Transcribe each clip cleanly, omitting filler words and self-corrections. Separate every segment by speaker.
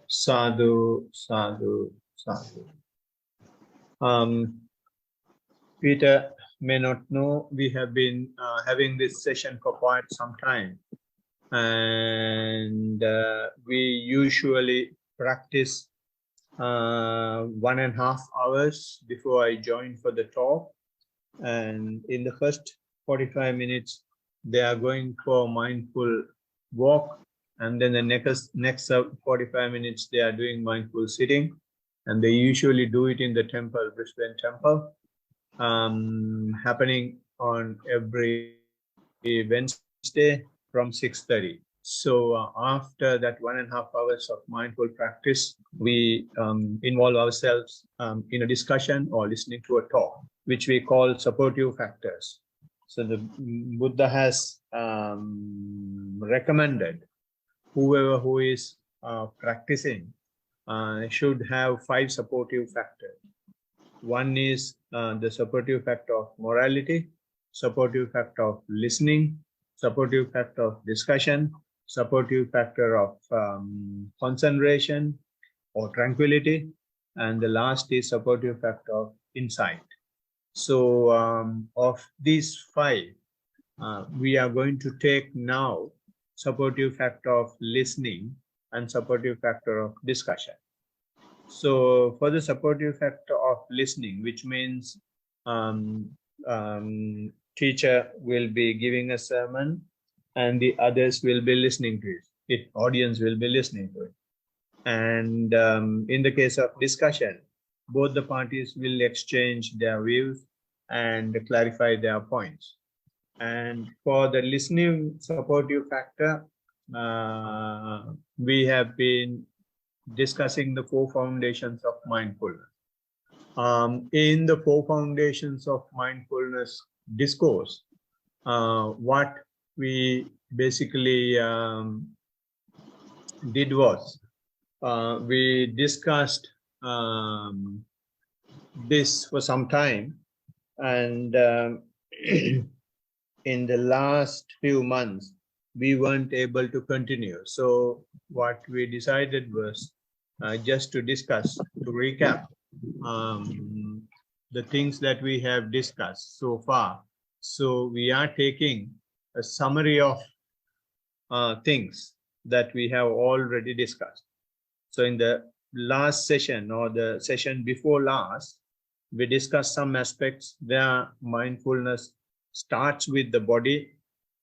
Speaker 1: Sadhu, sadhu, sadhu. Peter may not know, we have been having this session for quite some time. And we usually practice 1.5 hours before I join for the talk. And in the first 45 minutes, they are going for mindful walk. And then the next 45 minutes, they are doing mindful sitting. And they usually do it in the temple, Brisbane Temple, happening on every Wednesday from 6:30. So after that 1.5 hours of mindful practice, we involve ourselves in a discussion or listening to a talk, which we call supportive factors. So the Buddha has recommended whoever who is practicing should have 5 supportive factors. One is the supportive factor of morality, supportive factor of listening, supportive factor of discussion, supportive factor of concentration or tranquility, and the last is supportive factor of insight. So of these 5, we are going to take now supportive factor of listening and supportive factor of discussion. So for the supportive factor of listening, which means teacher will be giving a sermon and the others will be listening to it. Audience will be listening to it. And in the case of discussion, both the parties will exchange their views and clarify their points. And for the listening supportive factor, we have been discussing the 4 foundations of mindfulness. In the 4 foundations of mindfulness discourse, what we basically did was we discussed this for some time, and in the last few months we weren't able to continue. So what we decided was just to discuss, to recap the things that we have discussed so far. So we are taking a summary of things that we have already discussed. So in the last session or the session before last, we discussed some aspects where mindfulness starts with the body,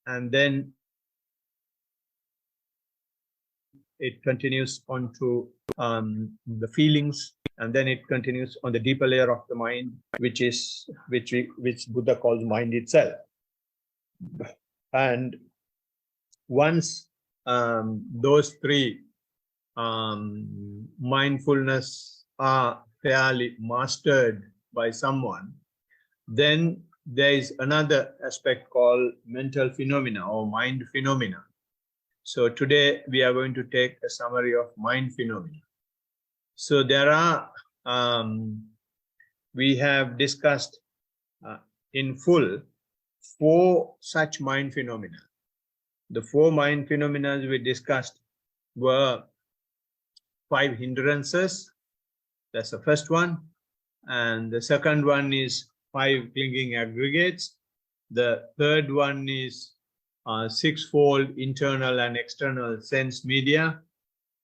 Speaker 1: and then it continues onto the feelings, and then it continues on the deeper layer of the mind, which Buddha calls mind itself. And once those 3 mindfulness are fairly mastered by someone, then there is another aspect called mental phenomena or mind phenomena. So today we are going to take a summary of mind phenomena. So there are, we have discussed in full 4 such mind phenomena. The 4 mind phenomena we discussed were 5 hindrances. That's the first one. And the second one is 5 clinging aggregates. The third one is 6-fold internal and external sense media.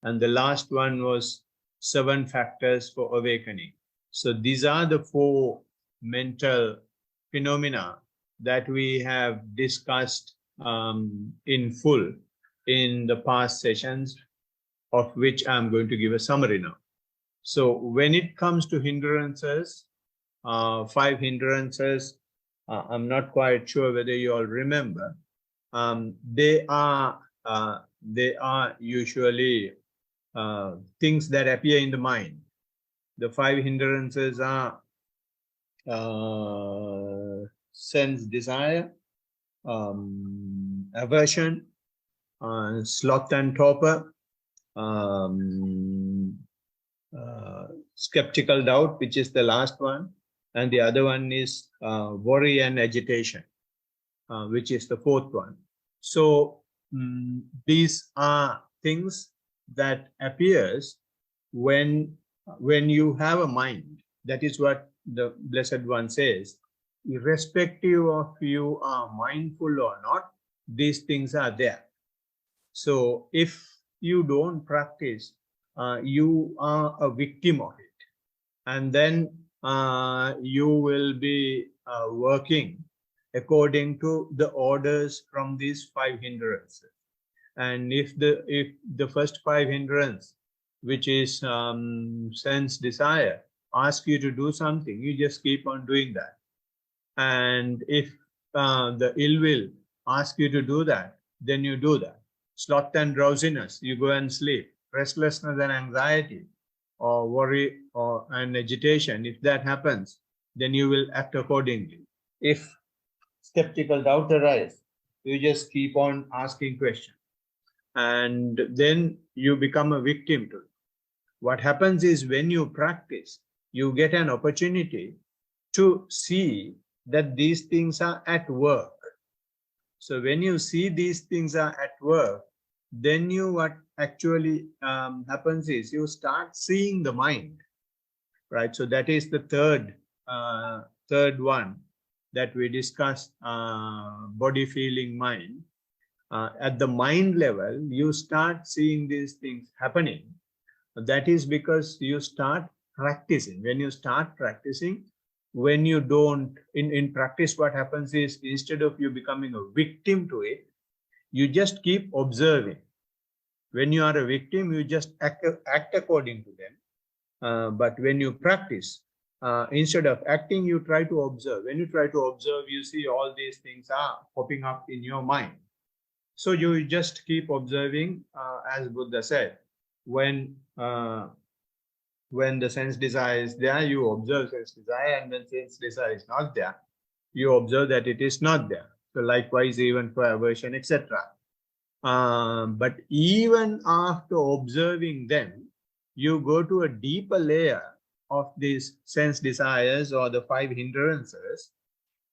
Speaker 1: And the last one was 7 factors for awakening. So these are the 4 mental phenomena that we have discussed in full in the past sessions, of which I'm going to give a summary now. So when it comes to hindrances, 5 hindrances, I'm not quite sure whether you all remember. They are usually things that appear in the mind. The 5 hindrances are sense desire, aversion, sloth and torpor, skeptical doubt, which is the last one, and the other one is worry and agitation, which is the 4th one. So these are things that appears when you have a mind, that is what the Blessed One says, irrespective of you are mindful or not, these things are there. So if you don't practice, you are a victim of it, and then you will be working according to the orders from these five hindrances. And if the first five hindrance, which is sense desire, ask you to do something, you just keep on doing that. And if the ill will ask you to do that, then you do that. Sloth and drowsiness, you go and sleep. Restlessness and anxiety, or worry or an agitation, if that happens, then you will act accordingly. If skeptical doubt arises, you just keep on asking questions, and then you become a victim to it. What happens is, when you practice, you get an opportunity to see that these things are at work. So when you see these things are at work, then what actually happens is, you start seeing the mind, right? So that is the third one that we discussed, body, feeling, mind. At the mind level, you start seeing these things happening. That is because you start practicing. When you start practicing, when you don't, in practice, what happens is, instead of you becoming a victim to it, you just keep observing. When you are a victim, you just act according to them. But when you practice, instead of acting, you try to observe. When you try to observe, you see all these things are popping up in your mind. So you just keep observing, as Buddha said, when the sense desire is there, you observe sense desire, and when sense desire is not there, you observe that it is not there. So likewise, even for aversion, etc. But even after observing them, you go to a deeper layer of these sense desires, or the five hindrances,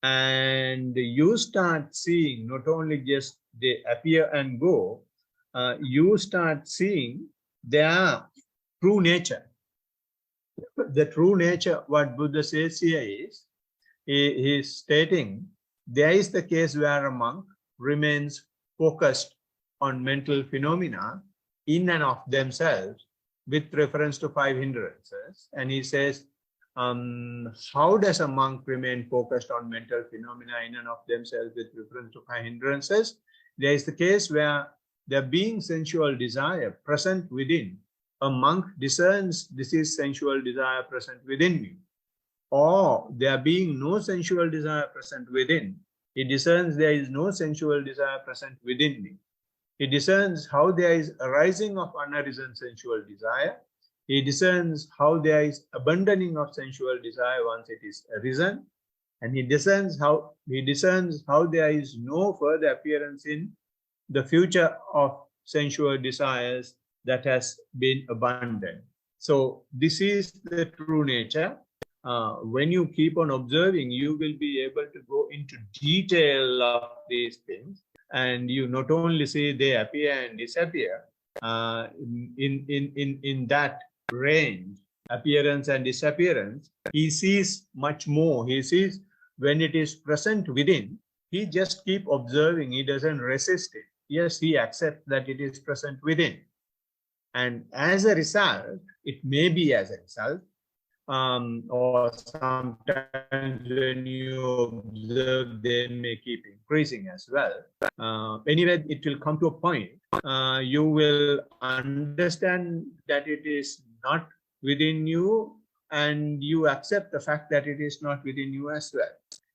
Speaker 1: and you start seeing not only just they appear and go, you start seeing their true nature. The true nature, what Buddha says here is, he is stating, there is the case where a monk remains focused on mental phenomena in and of themselves with reference to five hindrances. And he says, how does a monk remain focused on mental phenomena in and of themselves with reference to five hindrances? There is the case where, there being sensual desire present within, a monk discerns this is sensual desire present within me. Or there being no sensual desire present within, he discerns there is no sensual desire present within me. He discerns how there is arising of unarisen sensual desire. He discerns how there is abandoning of sensual desire once it is arisen. And he discerns how there is no further appearance in the future of sensual desires that has been abandoned. So this is the true nature. When you keep on observing, you will be able to go into detail of these things, and you not only see they appear and disappear in that range, appearance and disappearance. He sees much more. He sees when it is present within, he just keep observing. He doesn't resist it. Yes, he accepts that it is present within. And as a result, it may be as a result, or sometimes when you observe, they may keep increasing as well. Anyway, it will come to a point, you will understand that it is not within you, and you accept the fact that it is not within you as well.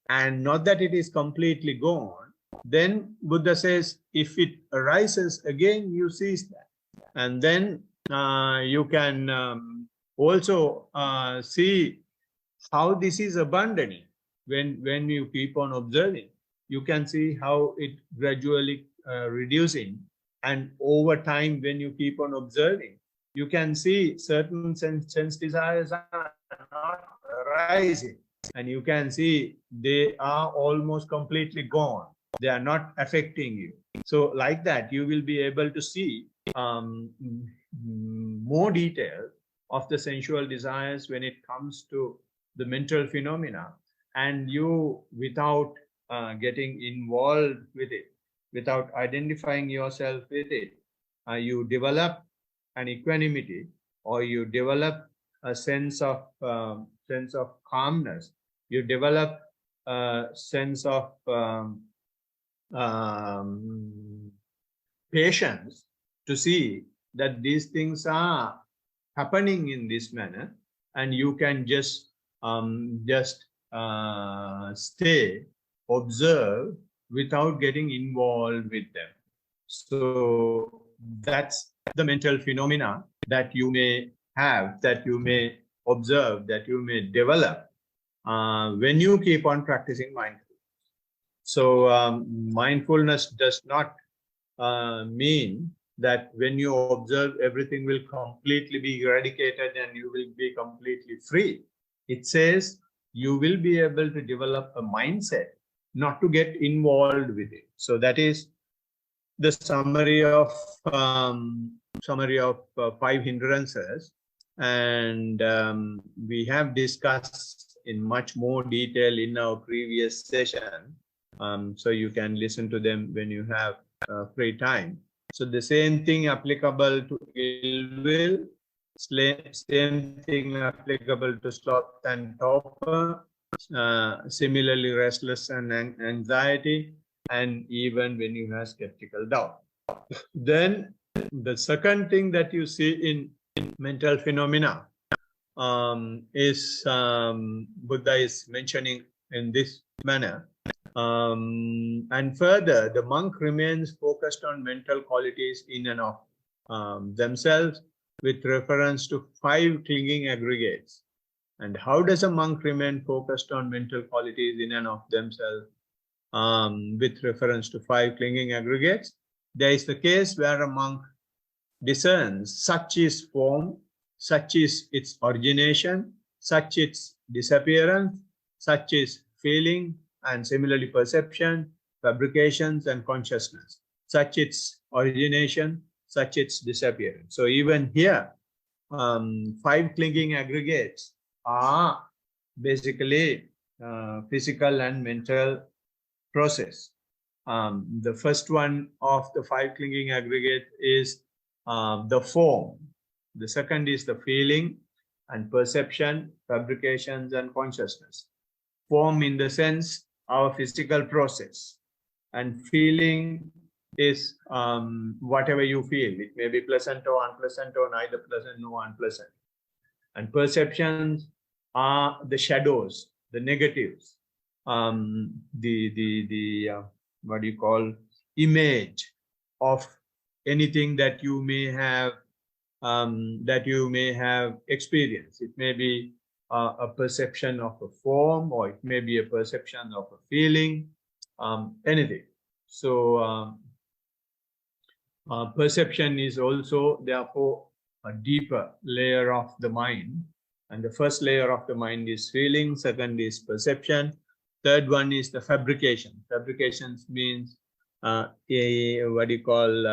Speaker 1: And not that it is completely gone. Then Buddha says, if it arises again, you seize that. And then you can also see how this is abandoning. When you keep on observing, you can see how it gradually reducing. And over time, when you keep on observing, you can see certain sense desires are not arising. And you can see they are almost completely gone. They are not affecting you. So like that, you will be able to see more detail of the sensual desires when it comes to the mental phenomena, and you, without getting involved with it, without identifying yourself with it, you develop an equanimity, or you develop a sense of calmness. You develop a sense of patience to see that these things are happening in this manner, and you can just stay, observe, without getting involved with them. So that's the mental phenomena that you may have, that you may observe, that you may develop when you keep on practicing mindfulness. So mindfulness does not mean that when you observe, everything will completely be eradicated and you will be completely free. It says you will be able to develop a mindset not to get involved with it. So that is the summary of 5 hindrances, and we have discussed in much more detail in our previous session. So you can listen to them when you have free time. So the same thing applicable to ill will, same thing applicable to sloth and torpor, similarly restless and anxiety, and even when you have skeptical doubt. Then the second thing that you see in mental phenomena is Buddha is mentioning in this manner. And further, the monk remains focused on mental qualities in and of themselves with reference to 5 clinging aggregates. And how does a monk remain focused on mental qualities in and of themselves with reference to 5 clinging aggregates? There is the case where a monk discerns such is form, such is its origination, such its disappearance, such is feeling, and similarly perception, fabrications, and consciousness, such its origination, such its disappearance. So even here, 5 clinging aggregates are basically physical and mental process. The first one of the 5 clinging aggregate is the form. The second is the feeling and perception, fabrications, and consciousness. Form in the sense our physical process, and feeling is whatever you feel. It may be pleasant or unpleasant, or neither pleasant nor unpleasant. And perceptions are the shadows, the negatives, what do you call, image of anything that you may have experienced. It may be a perception of a form, or it may be a perception of a feeling, anything. So perception is also therefore a deeper layer of the mind, and the first layer of the mind is feeling, second is perception, third one is the fabrication. Fabrications means what do you call,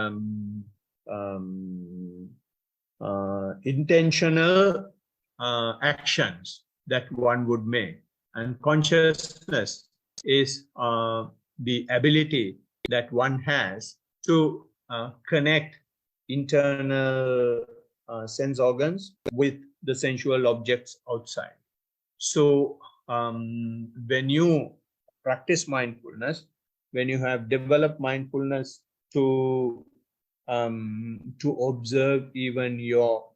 Speaker 1: intentional actions that one would make. And consciousness is the ability that one has to connect internal sense organs with the sensual objects outside. So when you practice mindfulness, when you have developed mindfulness to observe even your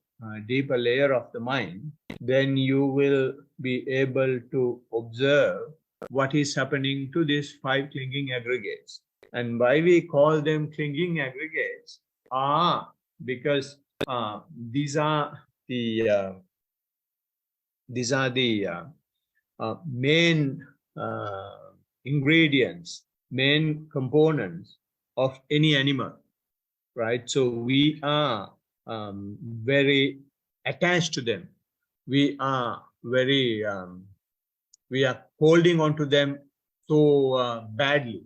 Speaker 1: deeper layer of the mind, then you will be able to observe what is happening to these 5 clinging aggregates. And why we call them clinging aggregates because these are the main ingredients, main components of any animal, right? So we are very attached to them. We are very we are holding on to them so badly.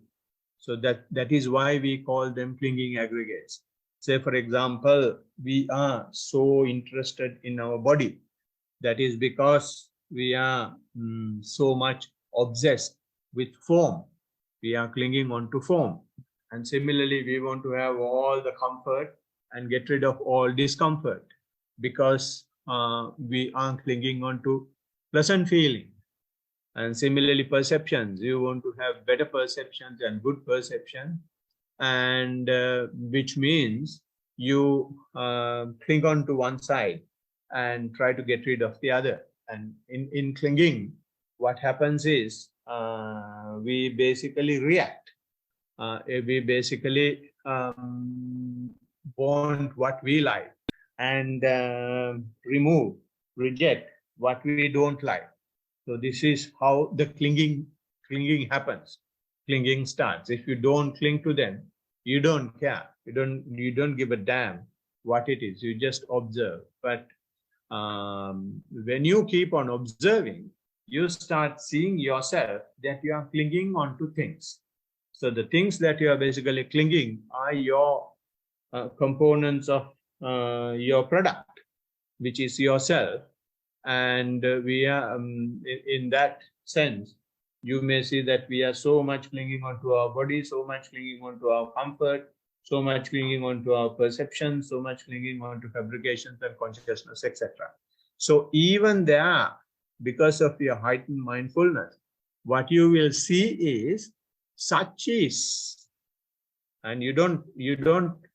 Speaker 1: So that is why we call them clinging aggregates. Say, for example, we are so interested in our body. That is because we are so much obsessed with form. We are clinging on to form. And similarly, we want to have all the comfort and get rid of all discomfort because we are clinging on to pleasant feeling. And similarly, perceptions, you want to have better perceptions and good perception, and which means you cling on to one side and try to get rid of the other. And in clinging, what happens is we basically react. We basically want what we like and reject what we don't like. So this is how the clinging happens. Clinging starts. If you don't cling to them, you don't care. You don't give a damn what it is. You just observe. But when you keep on observing, you start seeing yourself that you are clinging onto things. So the things that you are basically clinging are your components of your product, which is yourself. And we are, in that sense, you may see that we are so much clinging onto our body, so much clinging onto our comfort, so much clinging onto our perception, so much clinging onto fabrications and consciousness, etc. So even there, because of your heightened mindfulness, what you will see is such is, and you don't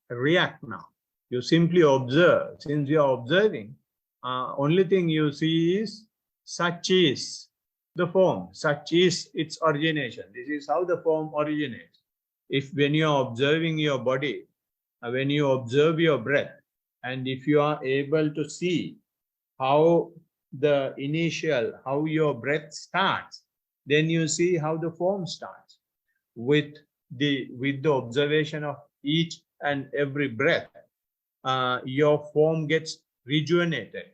Speaker 1: react now. You simply observe. Since you are observing, only thing you see is such is the form, such is its origination. This is how the form originates. If when you are observing your body, when you observe your breath, and if you are able to see how the initial, how your breath starts, then you see how the form starts. With the observation of each and every breath, your form gets rejuvenated.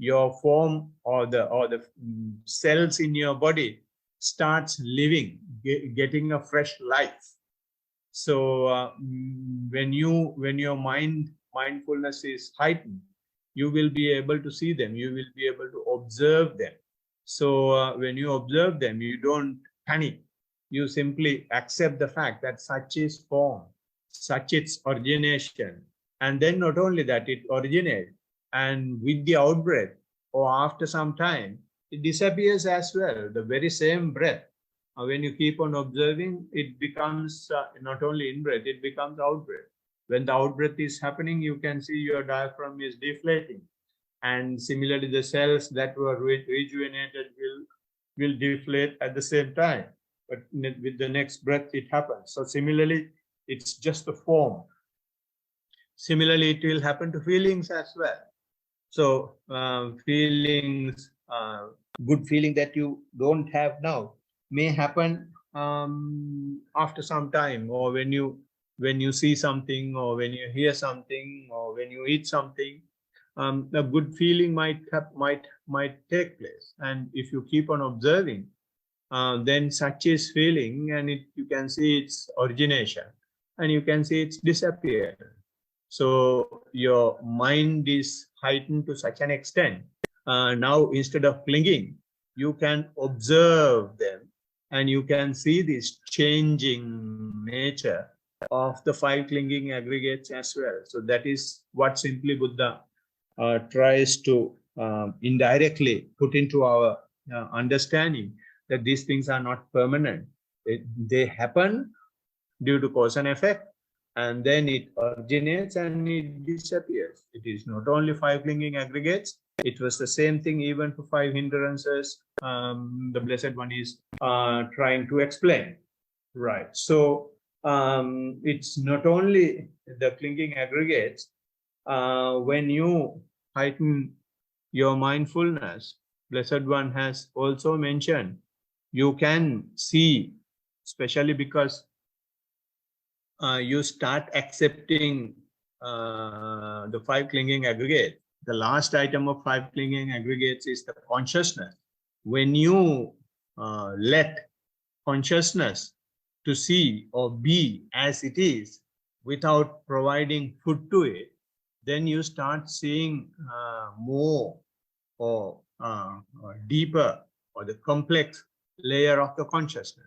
Speaker 1: Your form or the cells in your body starts living, getting a fresh life. So when your mindfulness is heightened, you will be able to see them. You will be able to observe them. So when you observe them, you don't panic. You simply accept the fact that such is form, such its origination. And then not only that, it originates, and with the out-breath or after some time, it disappears as well. The very same breath, when you keep on observing, it becomes not only in-breath, it becomes out-breath. When the out-breath is happening, you can see your diaphragm is deflating. And similarly, the cells that were rejuvenated will deflate at the same time. But with the next breath, it happens. So similarly, it's just a form. Similarly, it will happen to feelings as well. So feelings, good feeling that you don't have now may happen after some time, or when you see something, or when you hear something, or when you eat something, a good feeling might take place. And if you keep on observing, then such is feeling, and you can see its origination, and you can see its disappearance. So your mind is heightened to such an extent. Now, instead of clinging, you can observe them, and you can see this changing nature of the 5 clinging aggregates as well. So that is what simply Buddha tries to indirectly put into our understanding, that these things are not permanent. They happen due to cause and effect, and then it originates and it disappears. It is not only 5 clinging aggregates, it was the same thing even for 5 hindrances the Blessed One is trying to explain. Right. So it's not only the clinging aggregates. When you heighten your mindfulness, Blessed One has also mentioned, you can see, especially because you start accepting the 5 clinging aggregates. The last item of 5 clinging aggregates is the consciousness. When you let consciousness to see or be as it is, without providing food to it, then you start seeing more or deeper or the complex layer of the consciousness.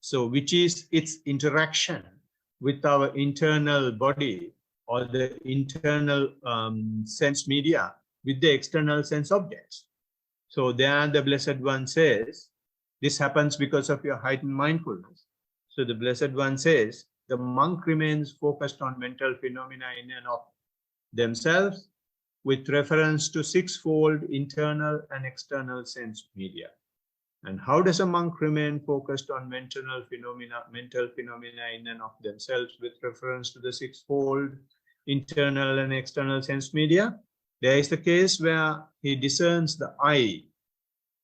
Speaker 1: So which is its interaction with our internal body or the internal sense media with the external sense objects. So there the Blessed One says, this happens because of your heightened mindfulness. So the Blessed One says, the monk remains focused on mental phenomena in and of themselves with reference to sixfold internal and external sense media. And how does a monk remain focused on mental phenomena in and of themselves with reference to the sixfold internal and external sense media? There is the case where he discerns the I.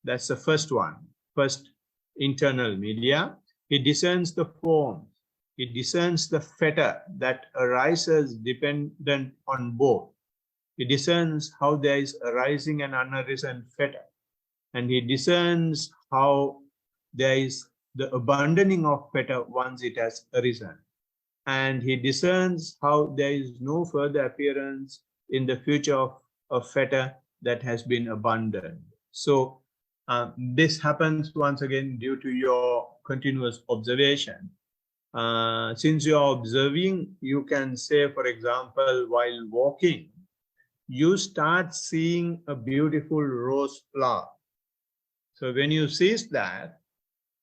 Speaker 1: That's the first one, first internal media. He discerns the form. He discerns the fetter that arises dependent on both. He discerns how there is arising and unarisen fetter. And he discerns how there is the abandoning of fetter once it has arisen. And he discerns how there is no further appearance in the future of a fetter that has been abandoned. So this happens once again due to your continuous observation. Since you are observing, you can say, for example, while walking, you start seeing a beautiful rose flower. So when you see that,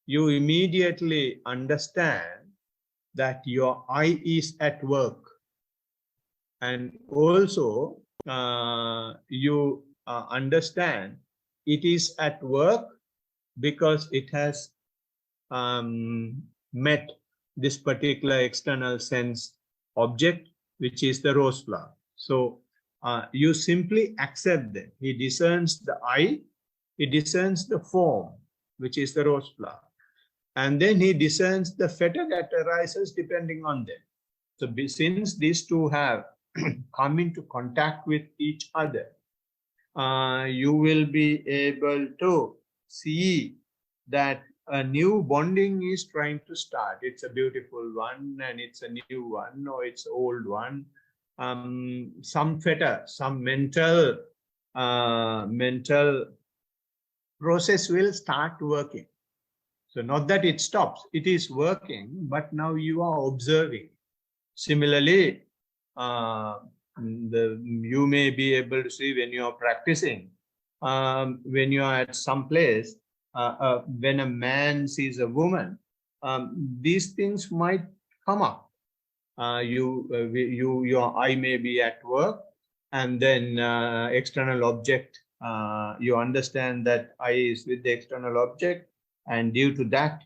Speaker 1: you immediately understand that your eye is at work. And also, you understand it is at work because it has met this particular external sense object, which is the rose flower. So you simply accept that. He discerns the eye, he discerns the form, which is the rose flower. And then he discerns the fetter that arises depending on them. So since these two have come into contact with each other, you will be able to see that a new bonding is trying to start. It's a beautiful one, and it's a new one, or it's old one. Some fetter, some mental process will start working. So not that it stops, it is working, but now you are observing. Similarly, you may be able to see when you are practicing, when you are at some place, when a man sees a woman, these things might come up. Your eye may be at work, and then external object, you understand that eye is with the external object, and due to that,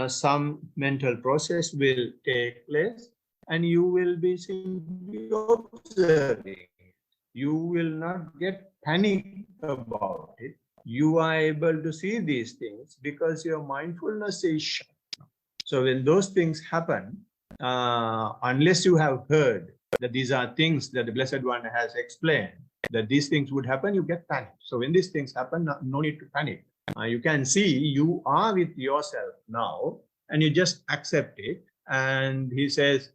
Speaker 1: some mental process will take place, and you will be simply observing. You will not get panicked about it. You are able to see these things because your mindfulness is sharp. So when those things happen, unless you have heard that these are things that the Blessed One has explained, that these things would happen, you get panicked. So when these things happen, no need to panic. You can see you are with yourself now, and you just accept it. And he says,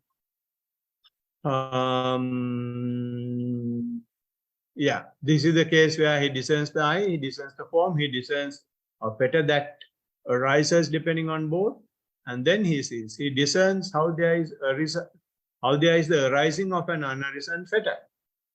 Speaker 1: yeah, this is the case where he discerns the eye, he discerns the form, he discerns a fetter that arises depending on both, and then he sees, he discerns how there is the arising of an unarisen fetter.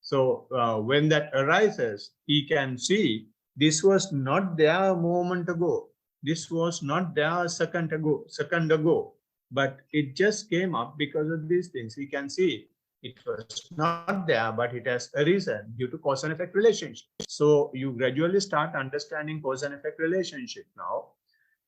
Speaker 1: So when that arises, he can see this was not there a moment ago, this was not there a second ago, but it just came up because of these things. He can see it was not there, but it has arisen due to cause and effect relationship. So you gradually start understanding cause and effect relationship now.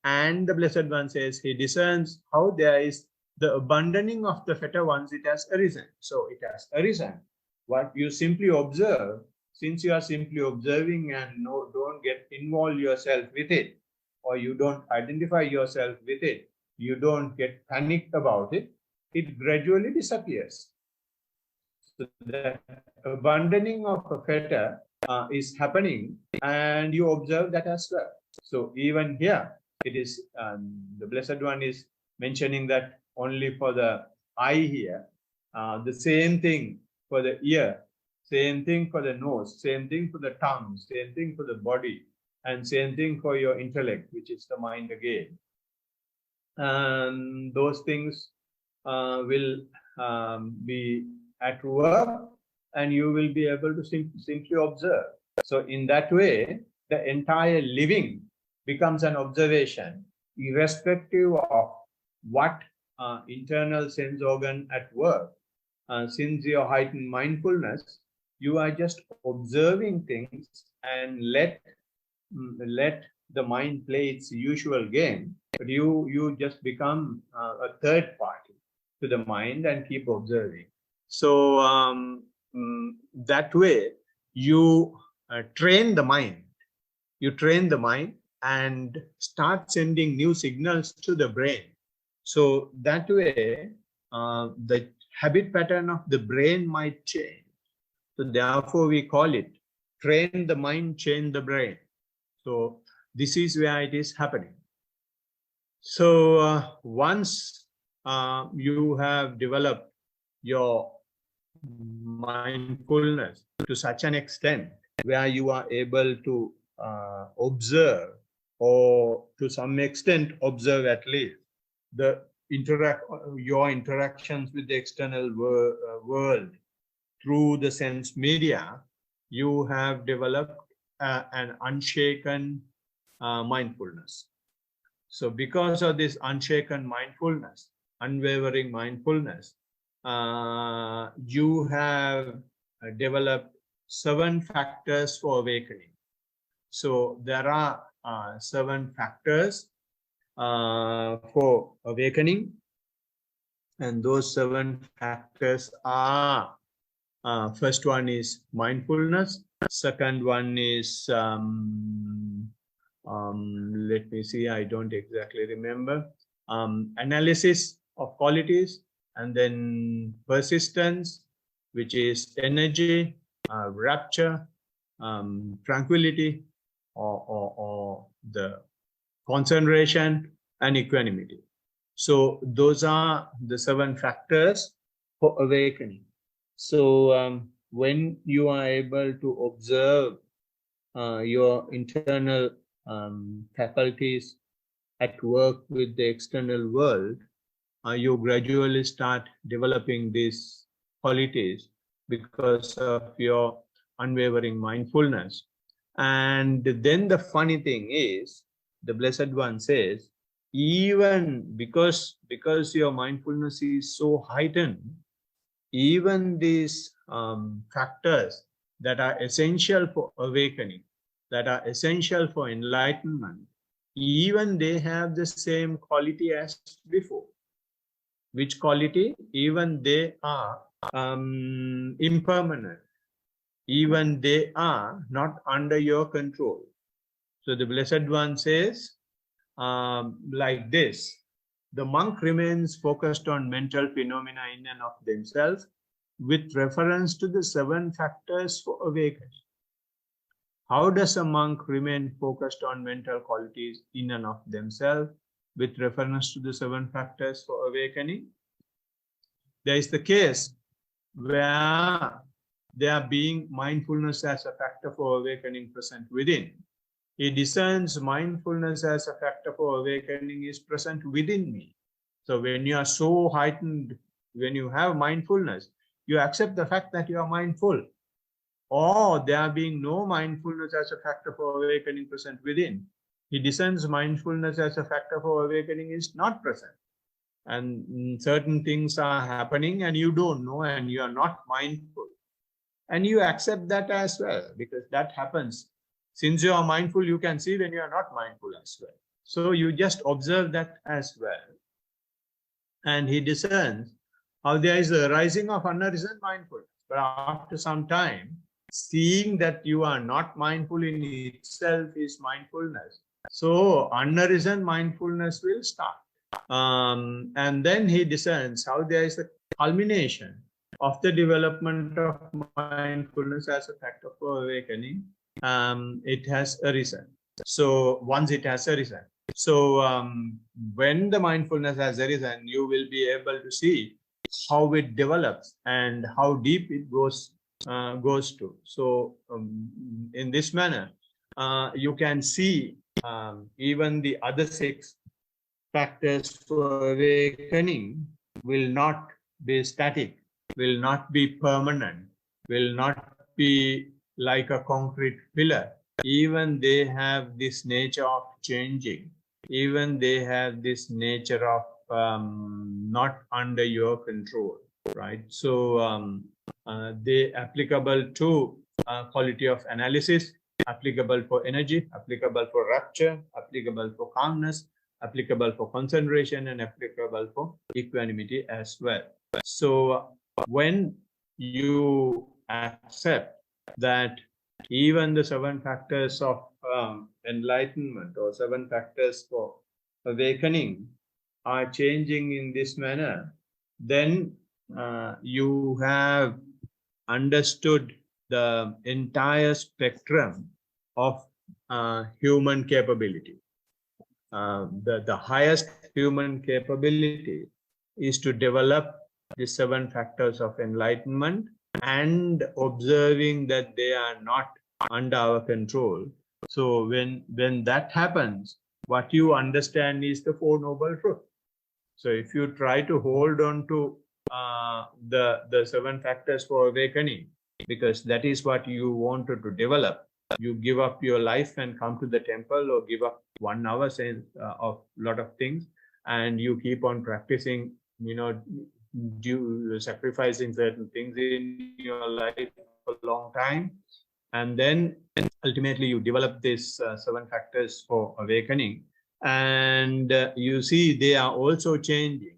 Speaker 1: And the Blessed One says he discerns how there is the abandoning of the fetter once it has arisen. So it has arisen. What you simply observe, since you are simply observing and don't get involved yourself with it, or you don't identify yourself with it, you don't get panicked about it, it gradually disappears. So the abandoning of a fetter is happening, and you observe that as well. So even here, it is the Blessed One is mentioning that only for the eye here, The same thing for the ear, same thing for the nose, same thing for the tongue, same thing for the body, and same thing for your intellect, which is the mind again. And those things will be at work, and you will be able to simply observe. So in that way, the entire living becomes an observation, irrespective of what internal sense organ at work. Since your heightened mindfulness, you are just observing things and let the mind play its usual game, but you just become a third party to the mind and keep observing. So that way you train the mind. You train the mind and start sending new signals to the brain. So that way the habit pattern of the brain might change. So therefore we call it train the mind, change the brain. So this is where it is happening. So once you have developed your mindfulness to such an extent where you are able to observe, or to some extent observe at least, your interactions with the external world through the sense media, you have developed an unshaken mindfulness. So because of this unshaken mindfulness, unwavering mindfulness, you have developed 7 factors for awakening. So there are 7 factors for awakening, and those 7 factors are, first one is mindfulness, second one is let me see, I don't exactly remember, analysis of qualities, and then persistence, which is energy, rapture, tranquility, or the concentration, and equanimity. So those are the 7 factors for awakening. So when you are able to observe your internal faculties at work with the external world, you gradually start developing these qualities because of your unwavering mindfulness. And then the funny thing is, the Blessed One says, even because your mindfulness is so heightened, even these factors that are essential for awakening, that are essential for enlightenment, even they have the same quality as before. Which quality? Even they are impermanent. Even they are not under your control. So the Blessed One says like this: the monk remains focused on mental phenomena in and of themselves with reference to the 7 factors for awakening. How does a monk remain focused on mental qualities in and of themselves with reference to the 7 factors for awakening? There is the case where there being mindfulness as a factor for awakening present within. He discerns mindfulness as a factor for awakening is present within me. So when you are so heightened, when you have mindfulness, you accept the fact that you are mindful. Or there being no mindfulness as a factor for awakening present within, he discerns mindfulness as a factor for awakening is not present. And certain things are happening and you don't know, and you are not mindful. And you accept that as well, because that happens. Since you are mindful, you can see when you are not mindful as well. So you just observe that as well. And he discerns how there is a rising of unarisen mindfulness. But after some time, seeing that you are not mindful in itself is mindfulness. So unarisen mindfulness will start. And then he discerns how there is a culmination of the development of mindfulness as a factor for awakening. It has arisen. So once it has arisen, so when the mindfulness has arisen, you will be able to see how it develops and how deep it goes to. So in this manner, you can see even the other 6 factors for awakening will not be static, will not be permanent, will not be like a concrete pillar. Even they have this nature of changing. Even they have this nature of not under your control, right? So they applicable to quality of analysis, applicable for energy, applicable for rapture, applicable for calmness, applicable for concentration, and applicable for equanimity as well. So when you accept that even the 7 factors of enlightenment or 7 factors for awakening are changing in this manner, then you have understood the entire spectrum of human capability. The highest human capability is to develop the 7 factors of enlightenment and observing that they are not under our control. So when that happens, what you understand is the 4 noble truths. So if you try to hold on to the 7 factors for awakening, because that is what you wanted to develop, you give up your life and come to the temple, or give up 1 hour of lot of things, and you keep on practicing, sacrificing certain things in your life for a long time, and then ultimately you develop these 7 factors for awakening, and you see they are also changing.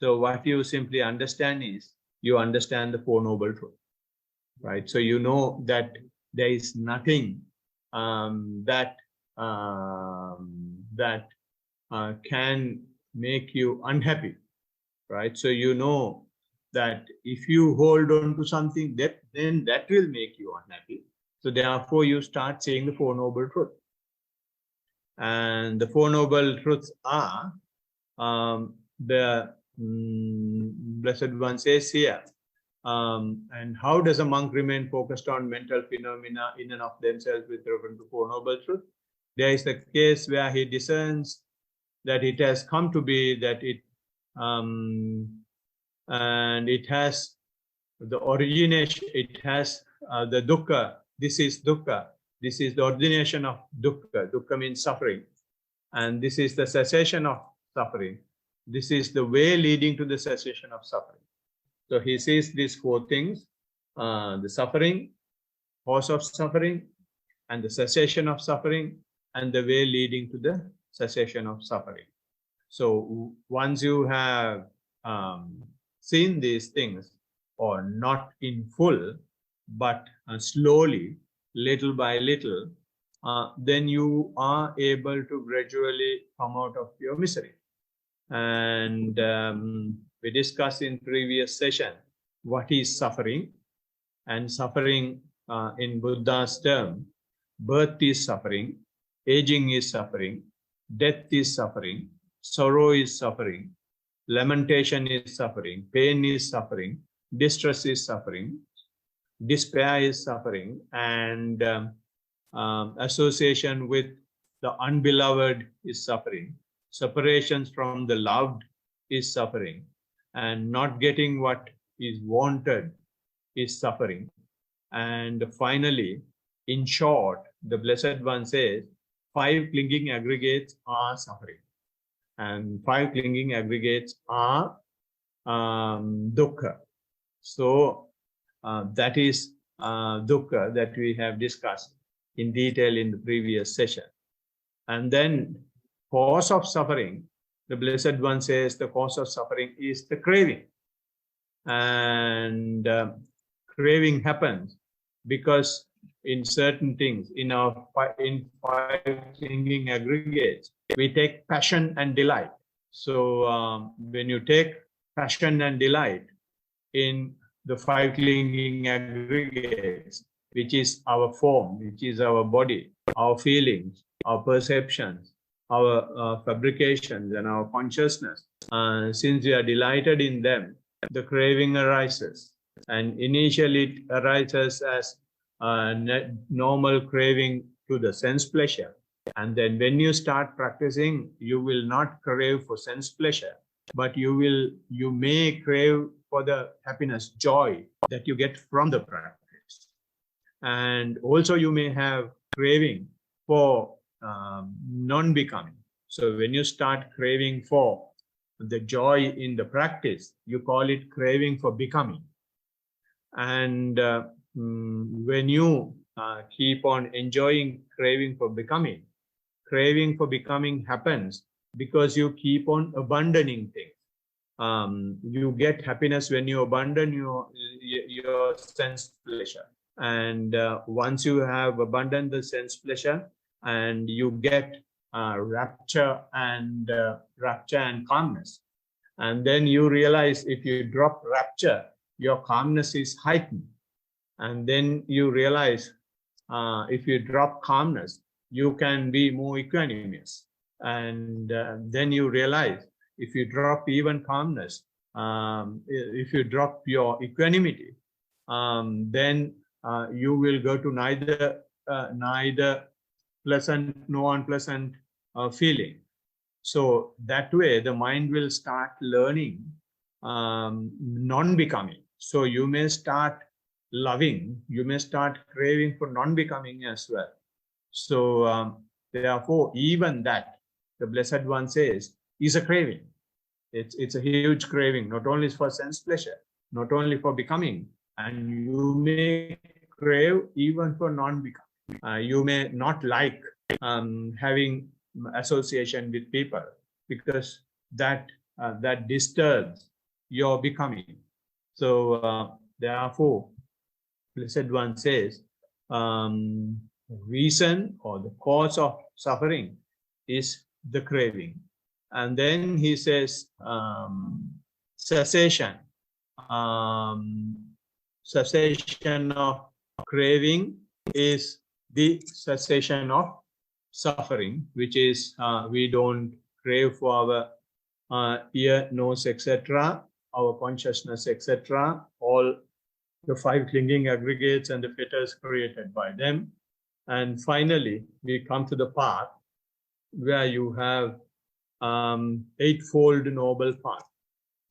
Speaker 1: So what you simply understand is, you understand the 4 noble truths, right? So you know that there is nothing that can make you unhappy, right? So you know that if you hold on to something, then that will make you unhappy. So therefore you start saying the 4 noble truths. And the 4 noble truths are, the Blessed One says here, and how does a monk remain focused on mental phenomena in and of themselves with reference to 4 noble truths? There is the case where he discerns that it has come to be that it, and it has the origination, it has the dukkha. This is dukkha. This is the origination of dukkha. Dukkha means suffering. And this is the cessation of suffering. This is the way leading to the cessation of suffering. So he says these 4 things, the suffering, cause of suffering, and the cessation of suffering, and the way leading to the cessation of suffering. So once you have seen these things, or not in full, but slowly, little by little, then you are able to gradually come out of your misery. And we discussed in previous session what is suffering. And suffering in Buddha's term, birth is suffering, aging is suffering, death is suffering, sorrow is suffering, lamentation is suffering, pain is suffering, distress is suffering, despair is suffering, and association with the unbeloved is suffering. Separations from the loved is suffering, and not getting what is wanted is suffering. And finally, in short, the Blessed One says 5 clinging aggregates are suffering, and 5 clinging aggregates are dukkha. So that is dukkha that we have discussed in detail in the previous session. And then cause of suffering, the Blessed One says the cause of suffering is the craving. And craving happens because in certain things, in 5 clinging aggregates, we take passion and delight. So when you take passion and delight in the 5 clinging aggregates, which is our form, which is our body, our feelings, our perceptions, our fabrications, and our consciousness, since we are delighted in them, the craving arises. And initially it arises as a normal craving to the sense pleasure. And then when you start practicing, you will not crave for sense pleasure, but you may crave for the happiness, joy that you get from the practice. And also you may have craving for non-becoming. So when you start craving for the joy in the practice, you call it craving for becoming. And when you keep on enjoying craving for becoming happens because you keep on abandoning things. You get happiness when you abandon your sense pleasure. And once you have abandoned the sense pleasure, and you get rapture and calmness. And then you realize if you drop rapture, your calmness is heightened. And then you realize if you drop calmness, you can be more equanimous. And then you realize if you drop even calmness, if you drop your equanimity, then you will go to neither pleasant nor unpleasant feeling. So that way the mind will start learning non-becoming. So you may start loving, you may start craving for non-becoming as well. So therefore, even that, the Blessed One says, is a craving. It's a huge craving, not only for sense pleasure, not only for becoming, and you may crave even for non-becoming. You may not like having association with people because that disturbs your becoming. So therefore, Blessed One says, reason or the cause of suffering is the craving. And then he says cessation. Cessation of craving is the cessation of suffering, which is we don't crave for our ear, nose, etc., our consciousness, etc., all the five clinging aggregates and the fetters created by them. And finally, we come to the path where you have Eightfold Noble Path.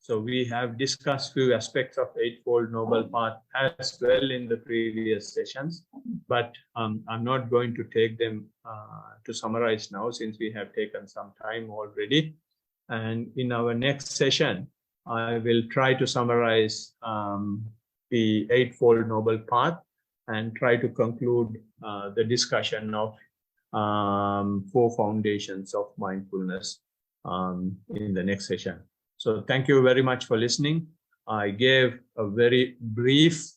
Speaker 1: So we have discussed few aspects of Eightfold Noble Path as well in the previous sessions, but I'm not going to take them to summarize now since we have taken some time already. And in our next session, I will try to summarize the Eightfold Noble Path and try to conclude the discussion of 4 foundations of mindfulness in the next session. So thank you very much for listening. I gave a very brief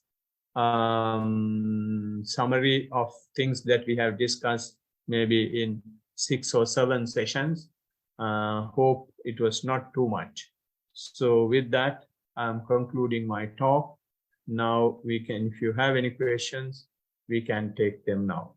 Speaker 1: summary of things that we have discussed maybe in 6 or 7 sessions. Hope it was not too much. So with that, I'm concluding my talk. Now we can, if you have any questions, we can take them now.